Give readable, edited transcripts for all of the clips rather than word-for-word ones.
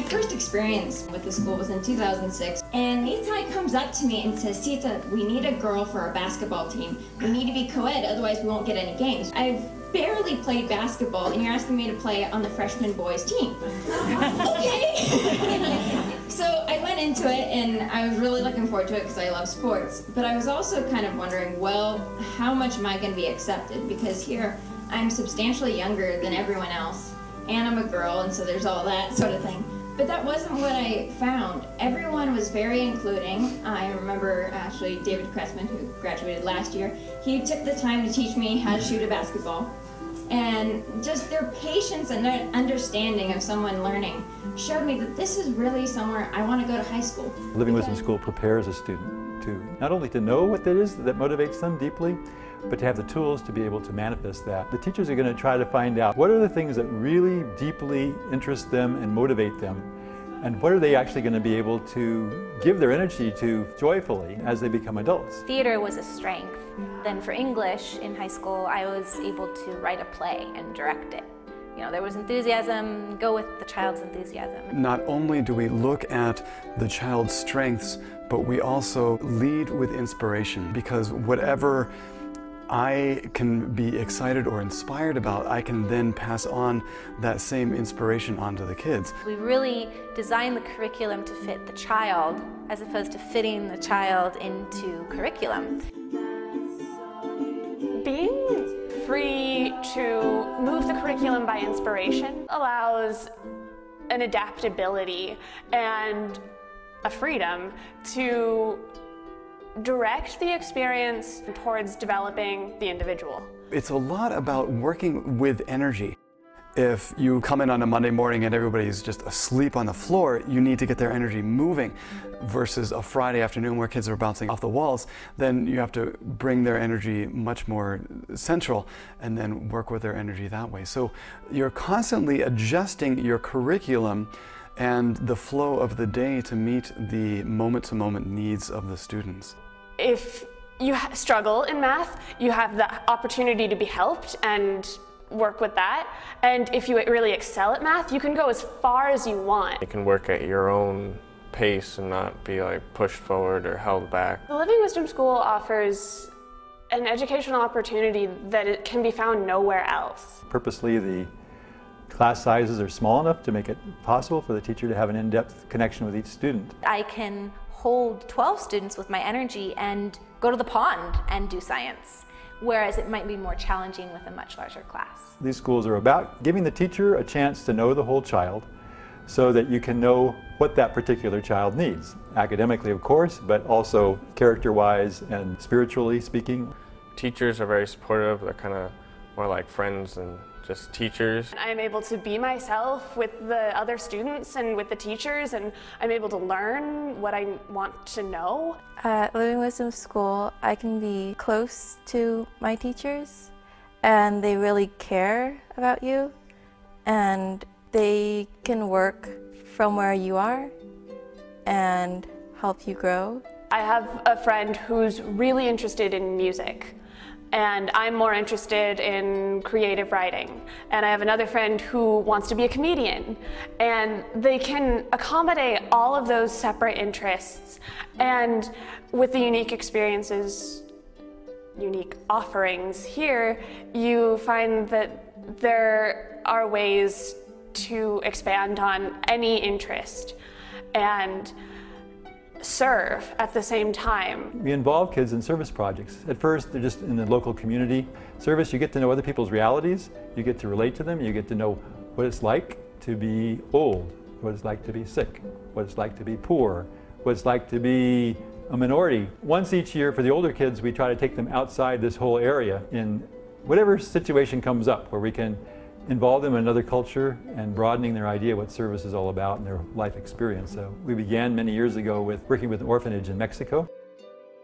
My first experience with the school was in 2006, and Nitai comes up to me and says, Sita, we need a girl for our basketball team. We need to be co-ed, otherwise we won't get any games. I've barely played basketball, and you're asking me to play on the freshman boys team. Okay. So I went into it, and I was really looking forward to it because I love sports. But I was also kind of wondering, well, how much am I going to be accepted? Because here, I'm substantially younger than everyone else, and I'm a girl, and so there's all that sort of thing. But that wasn't what I found. Everyone was very including. I remember actually David Cressman, who graduated last year, he took the time to teach me how to shoot a basketball. And just their patience and their understanding of someone learning showed me that this is really somewhere I want to go to high school. Living Wisdom School prepares a student to not only to know what that is that motivates them deeply, but to have the tools to be able to manifest that. The teachers are going to try to find out what are the things that really deeply interest them and motivate them, and what are they actually going to be able to give their energy to joyfully as they become adults. Theater was a strength. Then for English in high school, I was able to write a play and direct it. You know, there was enthusiasm, go with the child's enthusiasm. Not only do we look at the child's strengths, but we also lead with inspiration, because whatever I can be excited or inspired about, I can then pass on that same inspiration onto the kids. We really designed the curriculum to fit the child as opposed to fitting the child into curriculum. Being free to move the curriculum by inspiration allows an adaptability and a freedom to direct the experience towards developing the individual. It's a lot about working with energy. If you come in on a Monday morning and everybody's just asleep on the floor, you need to get their energy moving, versus a Friday afternoon where kids are bouncing off the walls. Then you have to bring their energy much more central and then work with their energy that way. So you're constantly adjusting your curriculum and the flow of the day to meet the moment-to-moment needs of the students. If you struggle in math, you have the opportunity to be helped and work with that. And if you really excel at math, you can go as far as you want. You can work at your own pace and not be like pushed forward or held back. The Living Wisdom School offers an educational opportunity that it can be found nowhere else. Purposely, the class sizes are small enough to make it possible for the teacher to have an in-depth connection with each student. I can hold 12 students with my energy and go to the pond and do science, whereas it might be more challenging with a much larger class. These schools are about giving the teacher a chance to know the whole child so that you can know what that particular child needs. Academically, of course, but also character-wise and spiritually speaking. Teachers are very supportive. They're kind of more like friends than just teachers. I'm able to be myself with the other students and with the teachers, and I'm able to learn what I want to know. At Living Wisdom School, I can be close to my teachers, and they really care about you, and they can work from where you are and help you grow. I have a friend who's really interested in music, and I'm more interested in creative writing. And I have another friend who wants to be a comedian. And they can accommodate all of those separate interests. And with the unique experiences, unique offerings here, you find that there are ways to expand on any interest and serve at the same time. We involve kids in service projects. At first, they're just in the local community service. You get to know other people's realities, you get to relate to them, you get to know what it's like to be old, what it's like to be sick, what it's like to be poor, what it's like to be a minority. Once each year for the older kids, we try to take them outside this whole area in whatever situation comes up where we can involve them in another culture and broadening their idea what service is all about and their life experience. So we began many years ago with working with an orphanage in Mexico.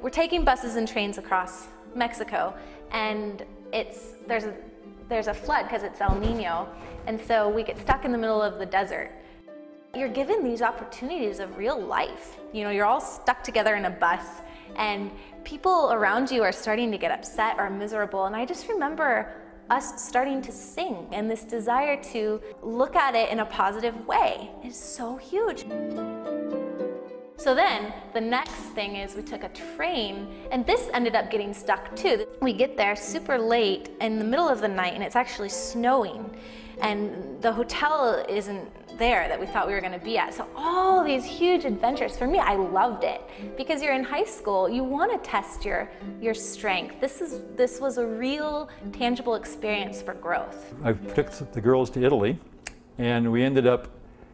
We're taking buses and trains across Mexico, and there's a flood because it's El Nino, and so we get stuck in the middle of the desert. You're given these opportunities of real life. You know, you're all stuck together in a bus, and people around you are starting to get upset or miserable, and I just remember us starting to sing, and this desire to look at it in a positive way is so huge. So then the next thing is we took a train, and this ended up getting stuck too. We get there super late in the middle of the night, and it's actually snowing, and the hotel isn't there that we thought we were going to be at. So all these huge adventures. For me, I loved it because you're in high school, you want to test your strength. This was a real tangible experience for growth. I took the girls to Italy, and we ended up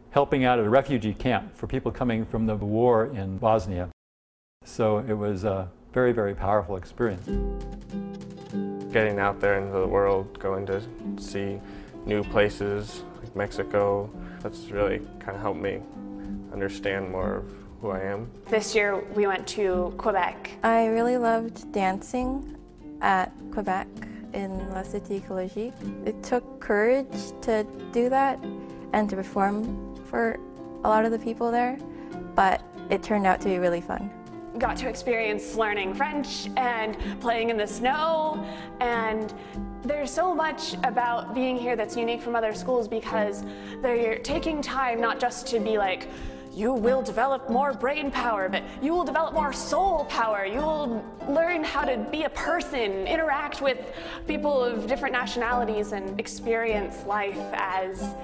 helping out at a refugee camp for people coming from the war in Bosnia. So it was a very, very powerful experience. Getting out there into the world, going to see new places like Mexico, that's really kind of helped me understand more of who I am. This year we went to Quebec. I really loved dancing at Quebec in La Cité Écologique. It took courage to do that and to perform for a lot of the people there, but it turned out to be really fun. Got to experience learning French and playing in the snow, and there's so much about being here that's unique from other schools because they're taking time not just to be like, you will develop more brain power, but you will develop more soul power. You will learn how to be a person, interact with people of different nationalities, and experience life as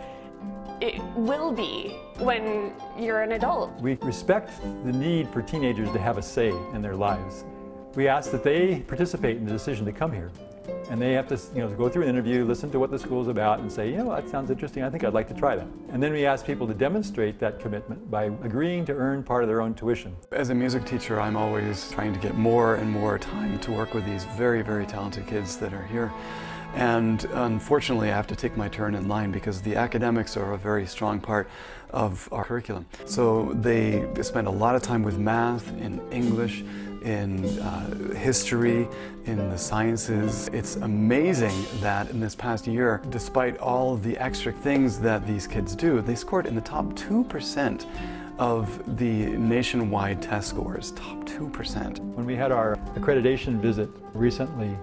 it will be when you're an adult. We respect the need for teenagers to have a say in their lives. We ask that they participate in the decision to come here. And they have to, go through an interview, listen to what the school is about, and say, that sounds interesting, I think I'd like to try that. And then we ask people to demonstrate that commitment by agreeing to earn part of their own tuition. As a music teacher, I'm always trying to get more and more time to work with these very, very talented kids that are here. And unfortunately, I have to take my turn in line because the academics are a very strong part of our curriculum. So they spend a lot of time with math, in English, in history, in the sciences. It's amazing that in this past year, despite all the extra things that these kids do, they scored in the top 2% of the nationwide test scores, top 2%. When we had our accreditation visit recently,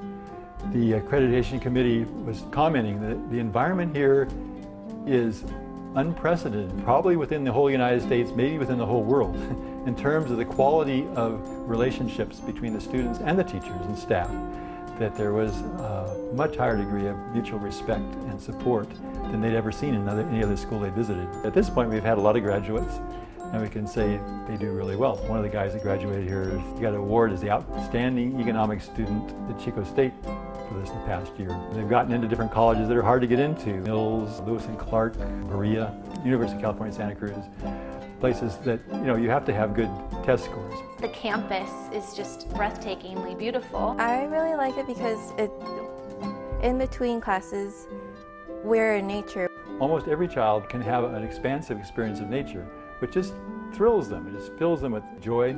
the accreditation committee was commenting that the environment here is unprecedented, probably within the whole United States, maybe within the whole world, in terms of the quality of relationships between the students and the teachers and staff, that there was a much higher degree of mutual respect and support than they'd ever seen in any other school they visited. At this point, we've had a lot of graduates, and we can say they do really well. One of the guys that graduated here got an award as the Outstanding Economics Student at Chico State for this past year. They've gotten into different colleges that are hard to get into. Mills, Lewis and Clark, Berea, University of California, Santa Cruz. Places that, you have to have good test scores. The campus is just breathtakingly beautiful. I really like it because in between classes, we're in nature. Almost every child can have an expansive experience of nature, which just thrills them. It just fills them with joy.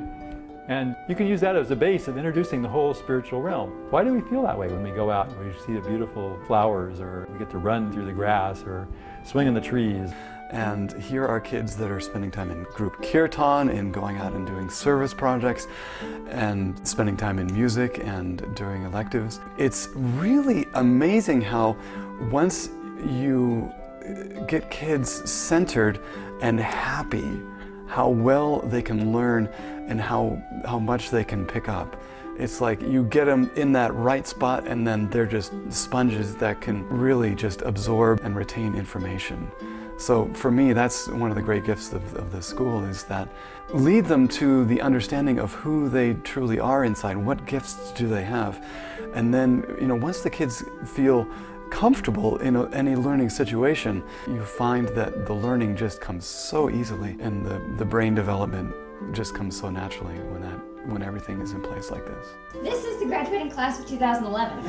And you can use that as a base of introducing the whole spiritual realm. Why do we feel that way when we go out and we see the beautiful flowers, or we get to run through the grass, or swing in the trees? And here are kids that are spending time in group kirtan and going out and doing service projects and spending time in music and doing electives. It's really amazing how once you get kids centered and happy, how well they can learn and how much they can pick up. It's like you get them in that right spot, and then they're just sponges that can really just absorb and retain information. So for me, that's one of the great gifts of the school, is that lead them to the understanding of who they truly are inside, what gifts do they have. And then, once the kids feel comfortable in any learning situation, you find that the learning just comes so easily, and the brain development just comes so naturally when everything is in place like this. This is the graduating class of 2011.